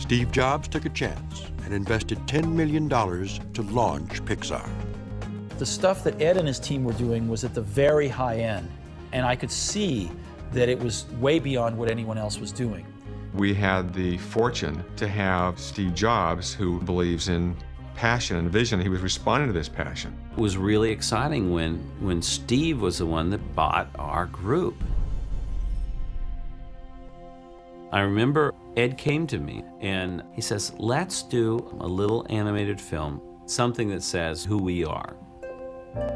Steve Jobs took a chance and invested $10 million to launch Pixar. The stuff that Ed and his team were doing was at the very high end, and I could see that it was way beyond what anyone else was doing. We had the fortune to have Steve Jobs, who believes in passion and vision. He was responding to this passion. It was really exciting when Steve was the one that bought our group. I remember Ed came to me and he says, let's do a little animated film, something that says who we are.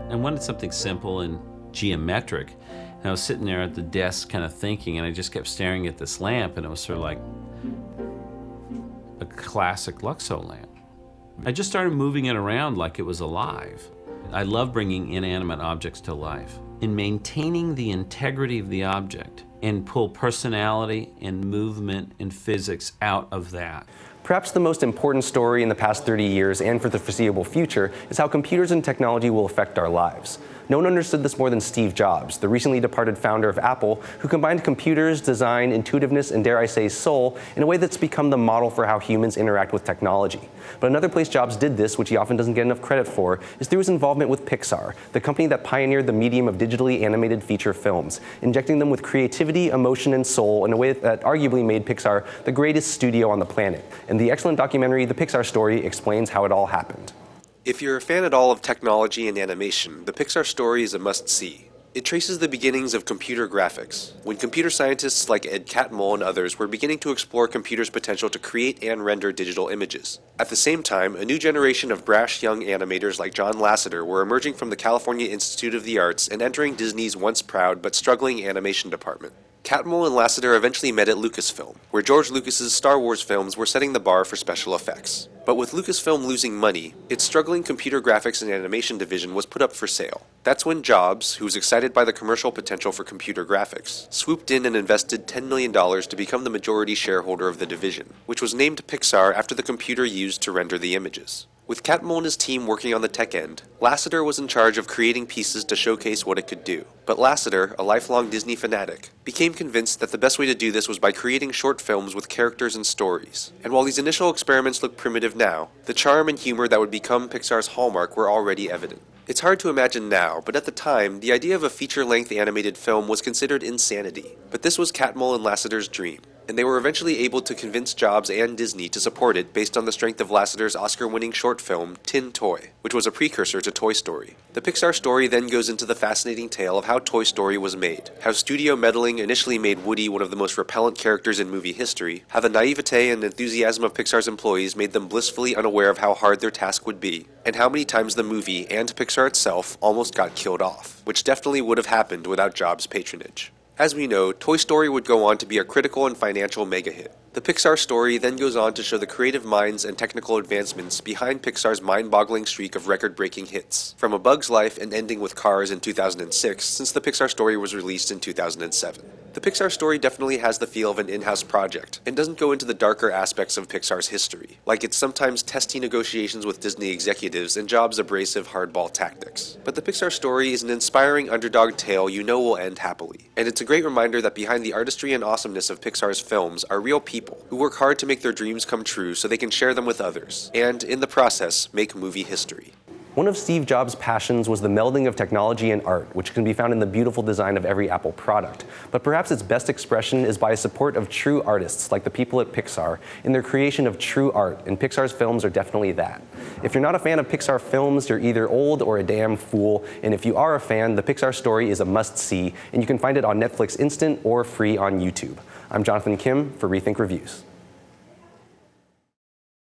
I wanted something simple and geometric. And I was sitting there at the desk kind of thinking, and I just kept staring at this lamp, and it was sort of like a classic Luxo lamp. I just started moving it around like it was alive. I love bringing inanimate objects to life and maintaining the integrity of the object and pull personality and movement and physics out of that. Perhaps the most important story in the past 30 years and for the foreseeable future is how computers and technology will affect our lives. No one understood this more than Steve Jobs, the recently departed founder of Apple, who combined computers, design, intuitiveness, and dare I say soul in a way that's become the model for how humans interact with technology. But another place Jobs did this, which he often doesn't get enough credit for, is through his involvement with Pixar, the company that pioneered the medium of digitally animated feature films, injecting them with creativity, emotion, and soul in a way that arguably made Pixar the greatest studio on the planet. And the excellent documentary, The Pixar Story, explains how it all happened. If you're a fan at all of technology and animation, The Pixar Story is a must-see. It traces the beginnings of computer graphics, when computer scientists like Ed Catmull and others were beginning to explore computers' potential to create and render digital images. At the same time, a new generation of brash young animators like John Lasseter were emerging from the California Institute of the Arts and entering Disney's once proud but struggling animation department. Catmull and Lasseter eventually met at Lucasfilm, where George Lucas's Star Wars films were setting the bar for special effects. But with Lucasfilm losing money, its struggling computer graphics and animation division was put up for sale. That's when Jobs, who was excited by the commercial potential for computer graphics, swooped in and invested $10 million to become the majority shareholder of the division, which was named Pixar after the computer used to render the images. With Catmull and his team working on the tech end, Lasseter was in charge of creating pieces to showcase what it could do. But Lasseter, a lifelong Disney fanatic, became convinced that the best way to do this was by creating short films with characters and stories. And while these initial experiments look primitive now, the charm and humor that would become Pixar's hallmark were already evident. It's hard to imagine now, but at the time, the idea of a feature-length animated film was considered insanity. But this was Catmull and Lasseter's dream, and they were eventually able to convince Jobs and Disney to support it based on the strength of Lasseter's Oscar-winning short film, Tin Toy, which was a precursor to Toy Story. The Pixar Story then goes into the fascinating tale of how Toy Story was made, how studio meddling initially made Woody one of the most repellent characters in movie history, how the naivete and enthusiasm of Pixar's employees made them blissfully unaware of how hard their task would be, and how many times the movie, and Pixar itself, almost got killed off, which definitely would have happened without Jobs' patronage. As we know, Toy Story would go on to be a critical and financial mega-hit. The Pixar Story then goes on to show the creative minds and technical advancements behind Pixar's mind-boggling streak of record-breaking hits, from A Bug's Life and ending with Cars in 2006, since the Pixar Story was released in 2007. The Pixar Story definitely has the feel of an in-house project, and doesn't go into the darker aspects of Pixar's history, like its sometimes testy negotiations with Disney executives and Jobs' abrasive hardball tactics. But the Pixar Story is an inspiring underdog tale you know will end happily, and it's a great reminder that behind the artistry and awesomeness of Pixar's films are real people who work hard to make their dreams come true so they can share them with others, and, in the process, make movie history. One of Steve Jobs' passions was the melding of technology and art, which can be found in the beautiful design of every Apple product. But perhaps its best expression is by support of true artists, like the people at Pixar, in their creation of true art, and Pixar's films are definitely that. If you're not a fan of Pixar films, you're either old or a damn fool, and if you are a fan, The Pixar Story is a must-see, and you can find it on Netflix Instant or free on YouTube. I'm Jonathan Kim for ReThink Reviews.